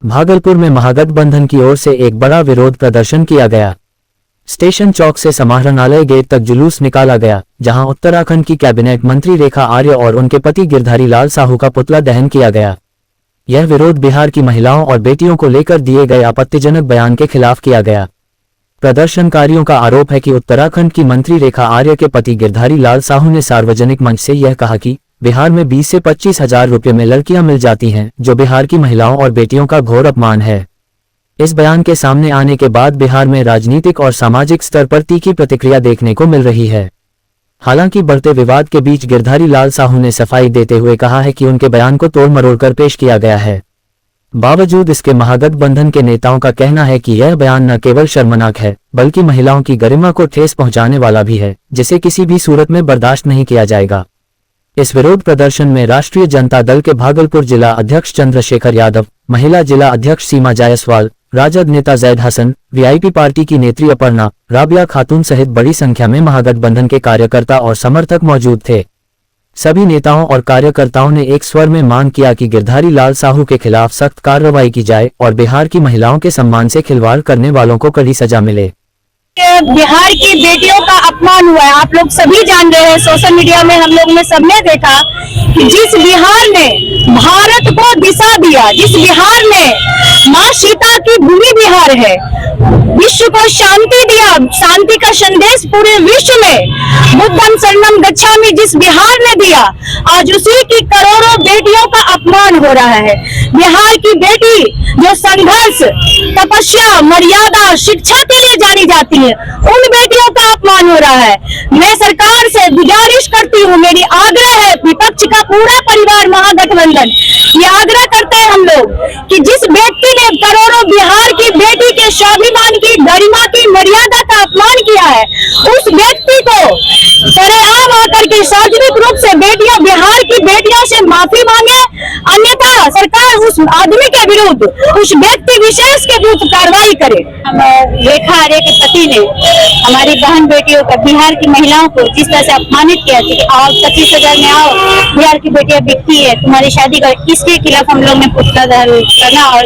भागलपुर में महागठबंधन की ओर से एक बड़ा विरोध प्रदर्शन किया गया। स्टेशन चौक से समाहरणालय गेट तक जुलूस निकाला गया, जहां उत्तराखंड की कैबिनेट मंत्री रेखा आर्य और उनके पति गिरधारी लाल साहू का पुतला दहन किया गया। यह विरोध बिहार की महिलाओं और बेटियों को लेकर दिए गए आपत्तिजनक बयान के खिलाफ किया गया। प्रदर्शनकारियों का आरोप है कि उत्तराखंड की मंत्री रेखा आर्य के पति गिरधारी लाल साहू ने सार्वजनिक मंच से यह कहा कि बिहार में 20 से 25 हजार रुपये में लड़कियां मिल जाती हैं, जो बिहार की महिलाओं और बेटियों का घोर अपमान है। इस बयान के सामने आने के बाद बिहार में राजनीतिक और सामाजिक स्तर पर तीखी प्रतिक्रिया देखने को मिल रही है। हालांकि बढ़ते विवाद के बीच गिरधारी लाल साहू ने सफाई देते हुए कहा है कि उनके बयान को तोड़ मरोड़ कर पेश किया गया है। बावजूद इसके महागठबंधन के नेताओं का कहना है कि यह बयान न केवल शर्मनाक है, बल्कि महिलाओं की गरिमा को ठेस पहुंचाने वाला भी है, जिसे किसी भी सूरत में बर्दाश्त नहीं किया जाएगा। इस विरोध प्रदर्शन में राष्ट्रीय जनता दल के भागलपुर जिला अध्यक्ष चंद्रशेखर यादव, महिला जिला अध्यक्ष सीमा जायसवाल, राजद नेता जैद हसन, वीआईपी पार्टी की नेत्री अपर्णा, राबिया खातून सहित बड़ी संख्या में महागठबंधन के कार्यकर्ता और समर्थक मौजूद थे। सभी नेताओं और कार्यकर्ताओं ने एक स्वर में मांग किया कि गिरधारी लाल साहू के खिलाफ सख्त कार्रवाई की जाए और बिहार की महिलाओं के सम्मान से खिलवाड़ करने वालों को कड़ी सजा मिले। बिहार की बेटियों का अपमान हुआ है। आप लोग सभी जान रहे हैं, सोशल मीडिया में हम लोग ने सबने देखा कि जिस बिहार ने भारत को दिशा दिया, जिस बिहार ने माँ सीता की भूमि बिहार है, विश्व को शांति दिया, शांति का संदेश पूरे विश्व में बुद्धम शरणम गच्छामि जिस बिहार ने दिया, आज उसी की करोड़ों बेटियों का अपमान हो रहा है। बिहार की बेटी जो संघर्ष, तपस्या, मर्यादा, शिक्षा के लिए जानी जाती है, उन बेटियों का अपमान हो रहा है। मैं सरकार से गुजारिश करती हूँ, मेरी आग्रह है, विपक्ष का पूरा परिवार महागठबंधन ये आग्रह करते हैं हम लोग कि जिस व्यक्ति ने करोड़ों बिहार की बेटी के स्वाभिमान की, गरिमा की, मर्यादा का अपमान किया है, उस व्यक्ति को सरेआम आकर के सार्वजनिक रूप से बेटियां, बिहार की बेटियों से माफी मांगे, अन्यथा सरकार उस आदमी के विरुद्ध, उस व्यक्ति विशेष के विरुद्ध कार्रवाई करे। रेखा आर्य के पति ने हमारी बहन बेटियों का, बिहार की महिलाओं को जिस तरह से अपमानित किया कि आओ 25,000 में आओ, बिहार की बेटियां बिकती है, तुम्हारी शादी कर, इसके खिलाफ हम लोग ने पुतला दहन करना और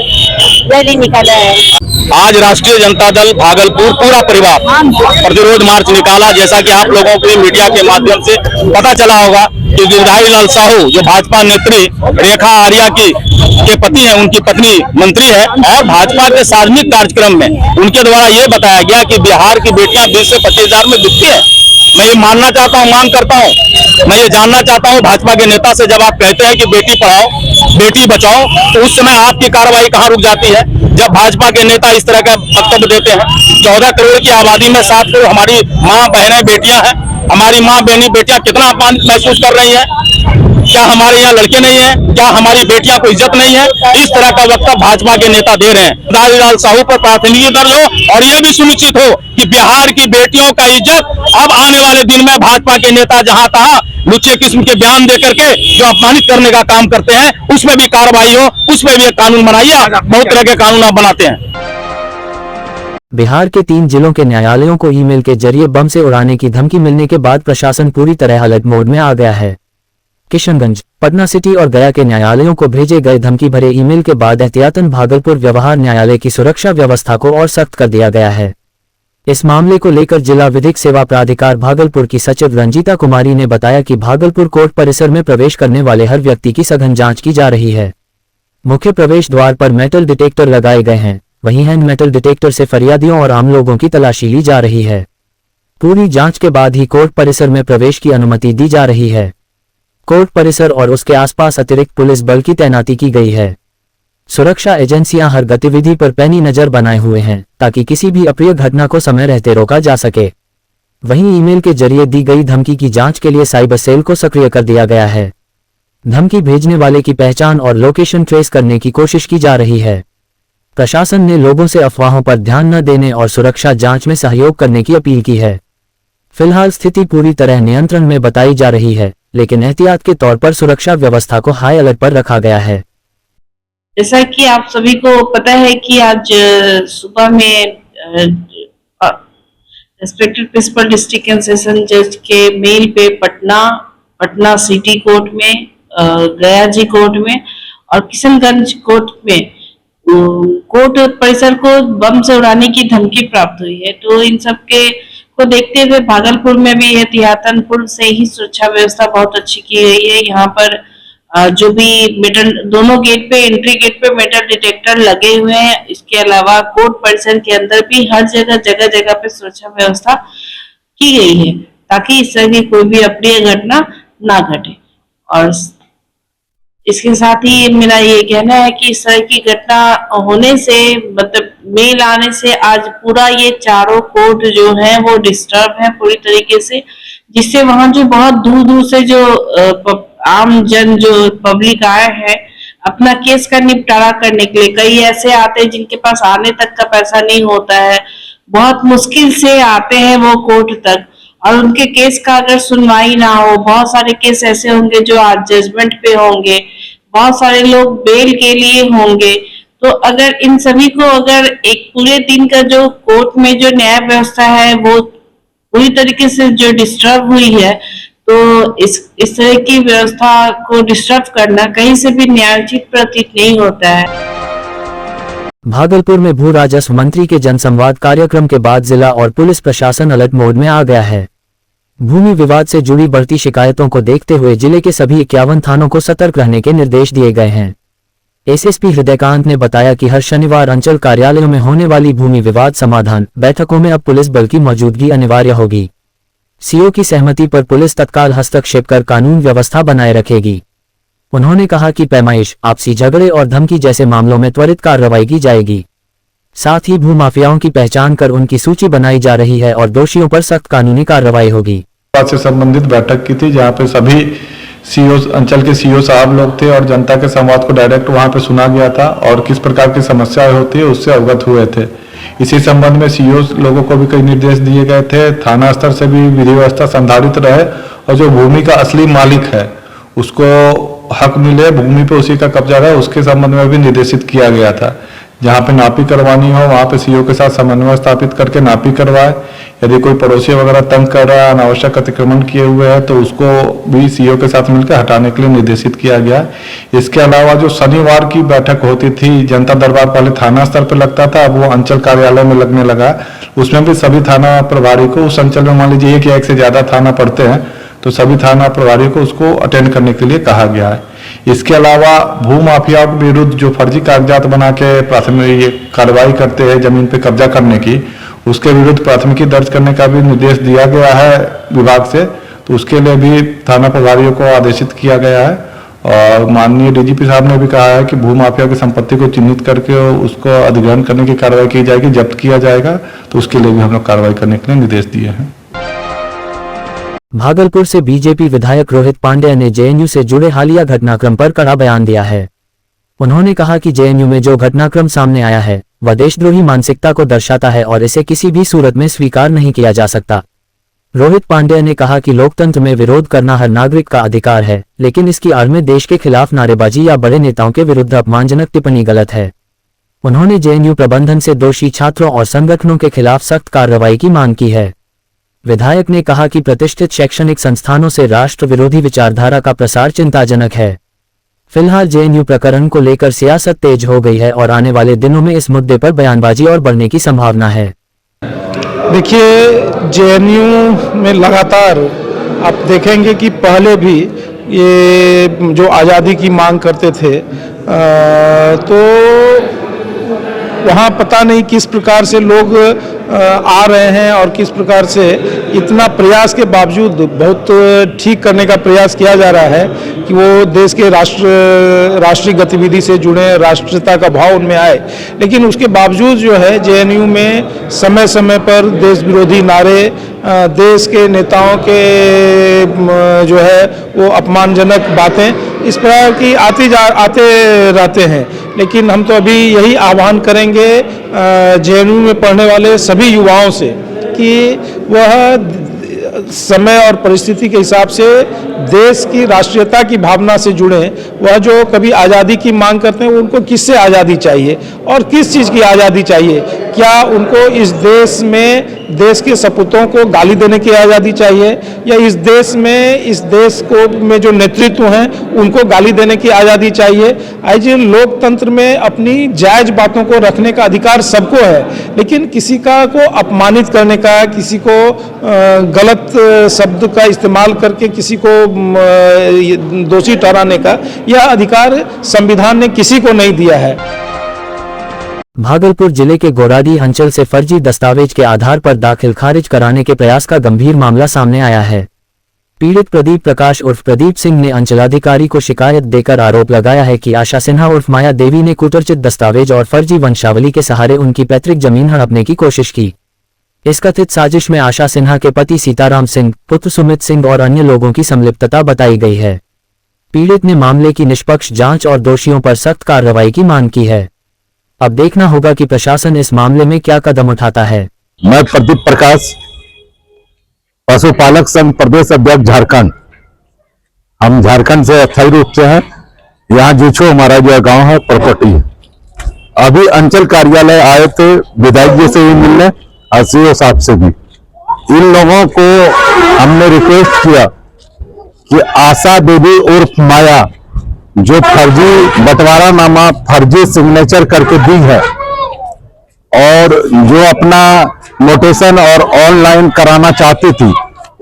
रैली निकाला है। आज राष्ट्रीय जनता दल भागलपुर पूरा परिवार प्रतिरोध मार्च निकाला। जैसा कि आप लोगों को मीडिया के माध्यम से पता चला होगा कि गिरधारी लाल साहू जो भाजपा नेत्री रेखा आर्या के पति हैं, उनकी पत्नी मंत्री है, और भाजपा के सार्वजनिक कार्यक्रम में उनके द्वारा ये बताया गया कि बिहार की बेटियां 20 से 25 हजार में बिकती है। मैं ये मानना चाहता हूँ, मांग करता हूँ, मैं ये जानना चाहता हूँ भाजपा के नेता से, जब आप कहते हैं कि बेटी पढ़ाओ बेटी बचाओ, तो उस समय आपकी कार्रवाई कहाँ रुक जाती है? जब भाजपा के नेता इस तरह का वक्तव्य देते हैं, 14 करोड़ की आबादी में 7 करोड़ हमारी माँ बहनें बेटियां हैं, हमारी माँ बहनी बेटियां कितना अपमानित महसूस कर रही हैं। क्या हमारे यहाँ लड़के नहीं हैं? क्या हमारी बेटियां को इज्जत नहीं है? इस तरह का वक्तव्य भाजपा के नेता दे रहे हैं। गिरधारी लाल साहू पर प्राथमिकी दर्ज हो और यह भी सुनिश्चित हो कि बिहार की बेटियों का इज्जत अब आने वाले दिन में भाजपा के नेता जहां तहां लुच्चे किस्म के बयान दे करके जो अपमानित करने का काम करते हैं, उसमें भी कार्रवाई हो, उसमें भी एक कानून बनाइए। बहुत तरह के कानून आप बनाते हैं। बिहार के 3 जिलों के न्यायालयों को ईमेल के जरिए बम से उड़ाने की धमकी मिलने के बाद प्रशासन पूरी तरह अलर्ट मोड में आ गया है। किशनगंज, पटना सिटी और गया के न्यायालयों को भेजे गए धमकी भरे ईमेल के बाद एहतियातन भागलपुर व्यवहार न्यायालय की सुरक्षा व्यवस्था को और सख्त कर दिया गया है। इस मामले को लेकर जिला विधिक सेवा प्राधिकार भागलपुर की सचिव रंजीता कुमारी ने बताया कि भागलपुर कोर्ट परिसर में प्रवेश करने वाले हर व्यक्ति की सघन जांच की जा रही है। मुख्य प्रवेश द्वार पर मेटल डिटेक्टर लगाए गए हैं, वहीं हैंड मेटल डिटेक्टर से फरियादियों और आम लोगों की तलाशी ली जा रही है। पूरी जांच के बाद ही कोर्ट परिसर में प्रवेश की अनुमति दी जा रही है। कोर्ट परिसर और उसके आसपास अतिरिक्त पुलिस बल की तैनाती की गई है। सुरक्षा एजेंसियां हर गतिविधि पर पैनी नजर बनाए हुए हैं, ताकि किसी भी अप्रिय घटना को समय रहते रोका जा सके। वहीं ईमेल के जरिए दी गई धमकी की जांच के लिए साइबर सेल को सक्रिय कर दिया गया है। धमकी भेजने वाले की पहचान और लोकेशन ट्रेस करने की कोशिश की जा रही है। प्रशासन ने लोगों से अफवाहों पर ध्यान न देने और सुरक्षा जांच में सहयोग करने की अपील की है। फिलहाल स्थिति पूरी तरह नियंत्रण में बताई जा रही है, लेकिन एहतियात के तौर पर सुरक्षा व्यवस्था को हाई अलर्ट पर रखा गया है। जैसा कि आप सभी को पता है कि आज सुबह में respected principal district and session जज के मेल पे पटना सिटी कोर्ट में, गया जी कोर्ट में और किशनगंज कोर्ट में कोर्ट परिसर को बम से उड़ाने की धमकी प्राप्त हुई है। तो इन सब के को देखते हुए भागलपुर में भी एहतियातन पूर्व से ही सुरक्षा व्यवस्था बहुत अच्छी की गई है। यहाँ पर जो भी मेटल, दोनों गेट पे, एंट्री गेट पे मेटल डिटेक्टर लगे हुए हैं। इसके अलावा कोर्ट परिसर के अंदर भी हर जगह जगह जगह पे सुरक्षा व्यवस्था की गई है, ताकि इस तरह की कोई भी अप्रिय घटना ना घटे। और इसके साथ ही मेरा ये कहना है कि इस तरह की घटना होने से, मतलब मेल आने से, आज पूरा ये चारों कोर्ट जो है वो डिस्टर्ब है पूरी तरीके से, जिससे वहां जो बहुत दूर दूर से जो आम जन, जो पब्लिक आए हैं अपना केस का निपटारा करने के लिए, कई ऐसे आते हैं जिनके पास आने तक का पैसा नहीं होता है, बहुत मुश्किल से आते हैं वो कोर्ट तक, और उनके केस का अगर सुनवाई ना हो, बहुत सारे केस ऐसे होंगे जो आज जजमेंट पे होंगे, बहुत सारे लोग बेल के लिए होंगे। तो अगर इन सभी को, अगर एक पूरे दिन का जो कोर्ट में जो न्याय व्यवस्था है वो पूरी तरीके से जो डिस्टर्ब हुई है, तो इस तरह की व्यवस्था को डिस्टर्ब करना कहीं से भी न्यायोचित प्रतीत नहीं होता है। भागलपुर में भू राजस्व मंत्री के जनसंवाद कार्यक्रम के बाद जिला और पुलिस प्रशासन अलर्ट मोड में आ गया है। भूमि विवाद से जुड़ी बढ़ती शिकायतों को देखते हुए जिले के सभी 51 थानों को सतर्क रहने के निर्देश दिए गए हैं। एसएसपी हृदयकांत ने बताया कि हर शनिवार अंचल कार्यालयों में होने वाली भूमि विवाद समाधान बैठकों में अब पुलिस बल की मौजूदगी अनिवार्य होगी। सीओ की सहमति पर पुलिस तत्काल हस्तक्षेप कर कानून व्यवस्था बनाए रखेगी। उन्होंने कहा कि पैमाइश, आपसी झगड़े और धमकी जैसे मामलों में त्वरित कार्रवाई की जाएगी। साथ ही भूमाफियाओं की पहचान कर उनकी सूची बनाई जा रही है और दोषियों पर सख्त कानूनी कार्रवाई होगी। से संबंधित बैठक की थी, जहां पे सभी सीओ, अंचल के सीओ साहब लोग थे और जनता के संवाद को डायरेक्ट वहां पे सुना गया था और किस प्रकार की समस्याएं होती है उससे अवगत हुए थे। इसी संबंध में सीओ लोगों को भी कई निर्देश दिए गए थे। थाना स्तर से भी विधि व्यवस्था संधारित रहे और जो भूमि का असली मालिक है उसको हक मिले, भूमि पे उसी का कब्जा रहे, उसके संबंध में भी निर्देशित किया गया था। जहाँ पे नापी करवानी हो वहाँ पे सीओ के साथ समन्वय स्थापित करके नापी करवाए। यदि कोई पड़ोसी वगैरह तंग कर रहा है, अनावश्यक अतिक्रमण किए हुए हैं, तो उसको भी सीओ के साथ मिलकर हटाने के लिए निर्देशित किया गया। इसके अलावा जो शनिवार की बैठक होती थी, जनता दरबार पहले थाना स्तर पर लगता था, अब वो अंचल कार्यालय में लगने लगा। उसमें भी सभी थाना प्रभारी को, उस अंचल में मान लीजिए एक या एक से ज्यादा थाना पड़ते हैं, तो सभी थाना प्रभारी को उसको अटेंड करने के लिए कहा गया है। इसके अलावा भू माफियाओं के विरुद्ध जो फर्जी कागजात बना के प्राथमिक कार्रवाई करते हैं जमीन पे कब्जा करने की, उसके विरुद्ध प्राथमिकी दर्ज करने का भी निर्देश दिया गया है विभाग से। तो उसके लिए भी थाना प्रभारियों को आदेशित किया गया है और माननीय डीजीपी साहब ने भी कहा है कि भू माफिया की संपत्ति को चिन्हित करके उसको अधिग्रहण करने की कार्रवाई की जाएगी, जब्त किया जाएगा। तो उसके लिए भी हम लोग कार्रवाई करने के लिए निर्देश दिए हैं। भागलपुर से बीजेपी विधायक रोहित पांडेय ने जेएनयू से जुड़े हालिया घटनाक्रम पर कड़ा बयान दिया है। उन्होंने कहा कि जेएनयू में जो घटनाक्रम सामने आया है वह देशद्रोही मानसिकता को दर्शाता है और इसे किसी भी सूरत में स्वीकार नहीं किया जा सकता। रोहित पांडेय ने कहा कि लोकतंत्र में विरोध करना हर नागरिक का अधिकार है, लेकिन इसकी आड़ में देश के खिलाफ नारेबाजी या बड़े नेताओं के विरुद्ध अपमानजनक टिप्पणी गलत है। उन्होंने जेएनयू प्रबंधन से दोषी छात्रों और संगठनों के खिलाफ सख्त कार्रवाई की मांग की है। विधायक ने कहा कि प्रतिष्ठित शैक्षणिक संस्थानों से राष्ट्र विरोधी विचारधारा का प्रसार चिंताजनक है। फिलहाल जेएनयू प्रकरण को लेकर सियासत तेज हो गई है और आने वाले दिनों में इस मुद्दे पर बयानबाजी और बढ़ने की संभावना है। देखिए, जेएनयू में लगातार आप देखेंगे कि पहले भी ये जो आज़ादी की मांग करते थे तो वहाँ पता नहीं किस प्रकार से लोग आ रहे हैं और किस प्रकार से इतना प्रयास के बावजूद बहुत ठीक करने का प्रयास किया जा रहा है कि वो देश के राष्ट्रीय गतिविधि से जुड़े, राष्ट्रीयता का भाव उनमें आए। लेकिन उसके बावजूद जो है जेएनयू में समय समय पर देश विरोधी नारे, देश के नेताओं के जो है वो अपमानजनक बातें इस प्रकार की आते रहते हैं। लेकिन हम तो अभी यही आह्वान करेंगे जेएनयू में पढ़ने वाले सभी युवाओं से कि वह समय और परिस्थिति के हिसाब से देश की राष्ट्रीयता की भावना से जुड़े। वह जो कभी आज़ादी की मांग करते हैं, उनको किससे आज़ादी चाहिए और किस चीज़ की आज़ादी चाहिए? क्या उनको इस देश में देश के सपूतों को गाली देने की आज़ादी चाहिए, या इस देश को में जो नेतृत्व हैं उनको गाली देने की आज़ादी चाहिए? आज लोकतंत्र में अपनी जायज बातों को रखने का अधिकार सबको है, लेकिन किसी का को अपमानित करने का, किसी को गलत शब्द का इस्तेमाल करके किसी को दोषी ठहराने का यह अधिकार संविधान ने किसी को नहीं दिया है। भागलपुर जिले के गोराडी अंचल से फर्जी दस्तावेज के आधार पर दाखिल खारिज कराने के प्रयास का गंभीर मामला सामने आया है। पीड़ित प्रदीप प्रकाश उर्फ प्रदीप सिंह ने अंचलाधिकारी को शिकायत देकर आरोप लगाया है कि आशा सिन्हा उर्फ माया देवी ने कुटरचित दस्तावेज और फर्जी वंशावली के सहारे उनकी पैतृक जमीन हड़पने की कोशिश की। इस कथित साजिश में आशा सिन्हा के पति सीताराम सिंह, पुत्र सुमित सिंह और अन्य लोगों की संलिप्तता बताई गई है। पीड़ित ने मामले की निष्पक्ष जांच और दोषियों पर सख्त कार्रवाई की मांग की है। अब देखना होगा कि प्रशासन इस मामले में क्या कदम उठाता है। मैं प्रदीप प्रकाश, पशुपालक संघ प्रदेश अध्यक्ष झारखंड। हम झारखंड से अस्थायी रूप से हैं। यहाँ जूछो हमारा जो गांव है, प्रॉपर्टी है। अभी अंचल कार्यालय आए थे विधायक जी से भी मिलने, सीओ साहब से भी। इन लोगों को हमने रिक्वेस्ट किया कि आशा देवी उर्फ माया जो फर्जी बंटवारा नामा फर्जी सिग्नेचर करके दी है और जो अपना नोटेशन और ऑनलाइन कराना चाहती थी,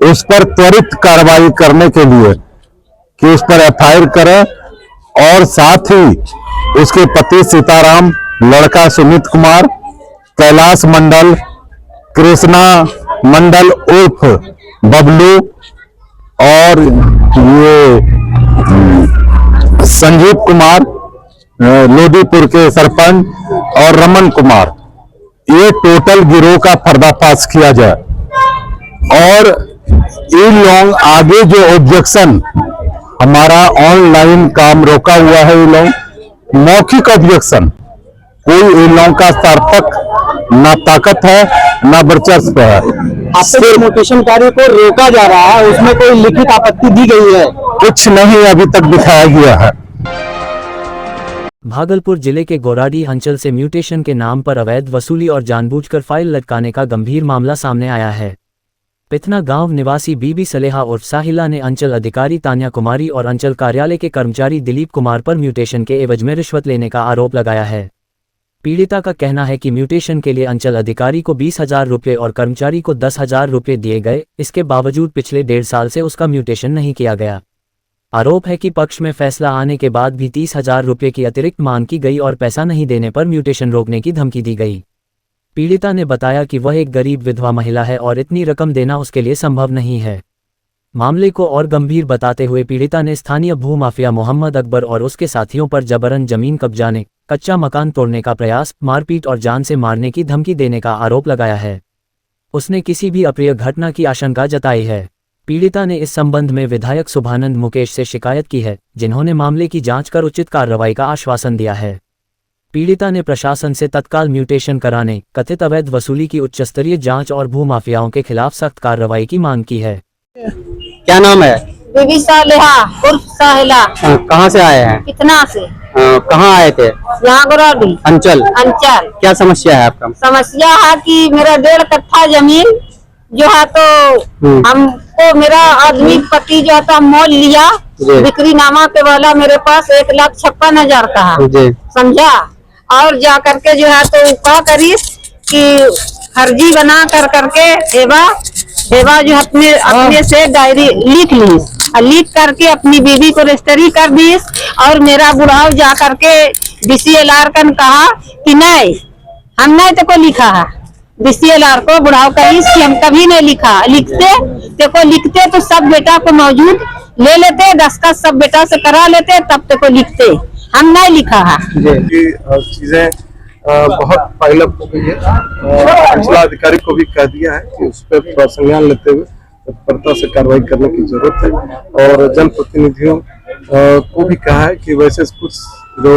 उस पर त्वरित कार्रवाई करने के लिए कि उस पर एफआईआर करें, और साथ ही उसके पति सीताराम, लड़का सुमित कुमार, कैलाश मंडल, कृष्णा मंडल उर्फ बबलू और ये संजीव कुमार लोदीपुर के सरपंच और रमन कुमार, ये टोटल गिरोह का पर्दाफाश किया जाए। और इन लोग आगे जो ऑब्जेक्शन, हमारा ऑनलाइन काम रोका हुआ है, इन लोग मौखिक ऑब्जेक्शन, कोई इन लोगों का सार्थक ना ताकत है ना वर्चस्व है। आपके नोटिशन कार्य को रोका जा रहा है, उसमें कोई लिखित आपत्ति दी गई है? कुछ नहीं अभी तक दिखाया गया है। भागलपुर जिले के गोराडी अंचल से म्यूटेशन के नाम पर अवैध वसूली और जानबूझकर फाइल लटकाने का गंभीर मामला सामने आया है। पिथना गांव निवासी बीबी सलेहा उर्फ साहिला ने अंचल अधिकारी तान्या कुमारी और अंचल कार्यालय के कर्मचारी दिलीप कुमार पर म्यूटेशन के एवज में रिश्वत लेने का आरोप लगाया है। पीड़िता का कहना है कि म्यूटेशन के लिए अंचल अधिकारी को 20,000 रुपये और कर्मचारी को 10,000 रुपये दिए गए, इसके बावजूद पिछले 1.5 साल से उसका म्यूटेशन नहीं किया गया। आरोप है कि पक्ष में फैसला आने के बाद भी 30,000 रुपये की अतिरिक्त मांग की गई और पैसा नहीं देने पर म्यूटेशन रोकने की धमकी दी गई। पीड़िता ने बताया कि वह एक गरीब विधवा महिला है और इतनी रकम देना उसके लिए संभव नहीं है। मामले को और गंभीर बताते हुए पीड़िता ने स्थानीय भूमाफिया मोहम्मद अकबर और उसके साथियों पर जबरन जमीन कब्जाने, कच्चा मकान तोड़ने का प्रयास, मारपीट और जान से मारने की धमकी देने का आरोप लगाया है। उसने किसी भी अप्रिय घटना की आशंका जताई है। पीड़िता ने इस संबंध में विधायक शुभानंद मुकेश से शिकायत की है, जिन्होंने मामले की जांच कर उचित कार्रवाई का आश्वासन दिया है। पीड़िता ने प्रशासन से तत्काल म्यूटेशन कराने, कथित अवैध वसूली की उच्चस्तरीय जांच और भूमाफियाओं के खिलाफ सख्त कार्रवाई की मांग की है। क्या नाम है? बीबी सालेहा उर्फ साहिला। कहाँ से आए हैं? कितना से? कहाँ आए थे? यहाँ गोराडी अंचल। अंचल। क्या समस्या है आपका? समस्या है कि मेरा 1.5 कट्ठा जमीन जो है तो हमको मेरा आदमी पति जो है तो मोल लिया, बिक्री नामा के वाला मेरे पास 1,56,000 का है, समझा। और जा करके जो है तो क्या करी कि फर्जी बना कर करके हेवा जो अपने से डायरी लिख ली और लिख करके अपनी बीवी को रजिस्ट्री कर दी। और मेरा बुढ़ाव जा करके DCLR का कहा कि नहीं, हम नहीं तो को लिखा है। DCLR को बुढ़ाव कही कि हम कभी नहीं लिखा, लिखते तो सब बेटा को मौजूद ले लेते, दस्तखत सब बेटा से करा लेते, तब तक को लिखते, हम नहीं लिखा है। चीजें बहुत पाइलअप हो गई है। जिला अधिकारी को भी कह दिया है कि उस पर संज्ञान लेते हुए तत्परता से कार्रवाई करने की जरूरत है। और जनप्रतिनिधियों को भी कहा है कि वैसे कुछ जो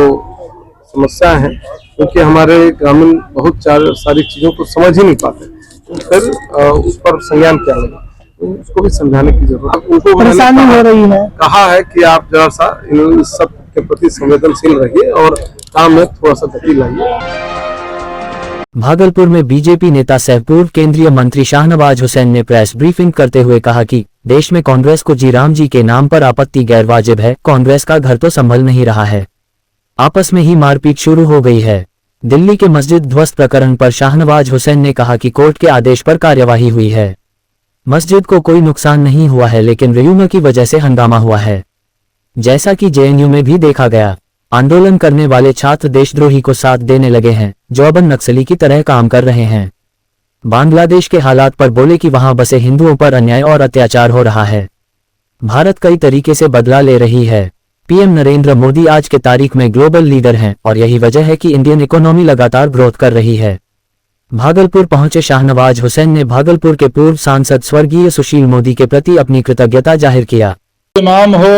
समस्या है, क्योंकि हमारे ग्रामीण बहुत सारी चीजों को समझ ही नहीं पाते, तो फिर उस पर संज्ञान किया जाएगा। तो उसको भी समझाने की जरूरत है। उनको मैंने परेशानी हो रही है। कहा है कि आप जरा सा इन सब के प्रति संवेदनशील रहिए और काम में थोड़ा सा गति लाइए। भागलपुर में बीजेपी नेता सह पूर्व केंद्रीय मंत्री शाहनवाज हुसैन ने प्रेस ब्रीफिंग करते हुए कहा कि देश में कांग्रेस को जीराम जी के नाम पर आपत्ति गैरवाजिब है। कांग्रेस का घर तो संभल नहीं रहा है, आपस में ही मारपीट शुरू हो गई है। दिल्ली के मस्जिद ध्वस्त प्रकरण पर शाहनवाज हुसैन ने कहा कि कोर्ट के आदेश पर कार्यवाही हुई है, मस्जिद को कोई नुकसान नहीं हुआ है, लेकिन रेयूमा की वजह से हंगामा हुआ है, जैसा कि जेएनयू में भी देखा गया। आंदोलन करने वाले छात्र देशद्रोही को साथ देने लगे हैं, जो अब नक्सली की तरह काम कर रहे हैं। बांग्लादेश के हालात पर बोले कि वहां बसे हिंदुओं पर अन्याय और अत्याचार हो रहा है। भारत कई तरीके से बदला ले रही है। पीएम नरेंद्र मोदी आज के तारीख में ग्लोबल लीडर हैं और यही वजह है कि इंडियन इकोनॉमी लगातार ग्रोथ कर रही है। भागलपुर पहुंचे शाहनवाज हुसैन ने भागलपुर के पूर्व सांसद स्वर्गीय सुशील मोदी के प्रति अपनी कृतज्ञता जाहिर किया। इमाम हो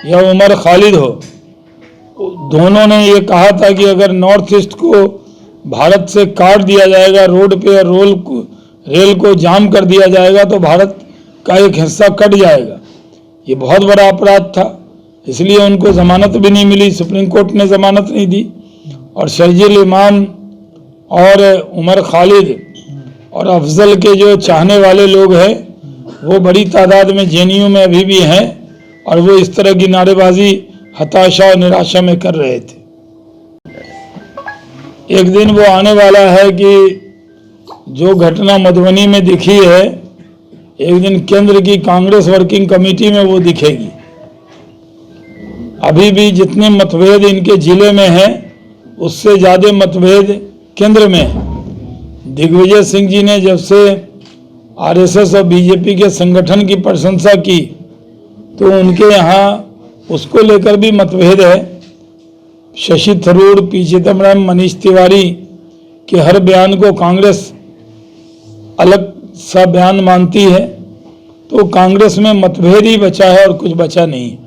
या उमर खालिद हो, दोनों ने ये कहा था कि अगर नॉर्थ ईस्ट को भारत से काट दिया जाएगा, रोड पे रेल को जाम कर दिया जाएगा तो भारत का एक हिस्सा कट जाएगा। ये बहुत बड़ा अपराध था, इसलिए उनको जमानत भी नहीं मिली, सुप्रीम कोर्ट ने जमानत नहीं दी। और शर्जील इमाम और उमर खालिद और अफजल के जो चाहने वाले लोग हैं वो बड़ी तादाद में जेएनयू में अभी भी हैं और वो इस तरह की नारेबाजी हताशा और निराशा में कर रहे थे। एक दिन वो आने वाला है कि जो घटना मधुबनी में दिखी है, एक दिन केंद्र की कांग्रेस वर्किंग कमेटी में वो दिखेगी। अभी भी जितने मतभेद इनके जिले में हैं, उससे ज्यादा मतभेद केंद्र में है। दिग्विजय सिंह जी ने जब से आरएसएस और बीजेपी के संगठन की प्रशंसा की तो उनके यहाँ उसको लेकर भी मतभेद है। शशि थरूर, पी चिदम्बरम, मनीष तिवारी के हर बयान को कांग्रेस अलग सा बयान मानती है, तो कांग्रेस में मतभेद ही बचा है और कुछ बचा नहीं है।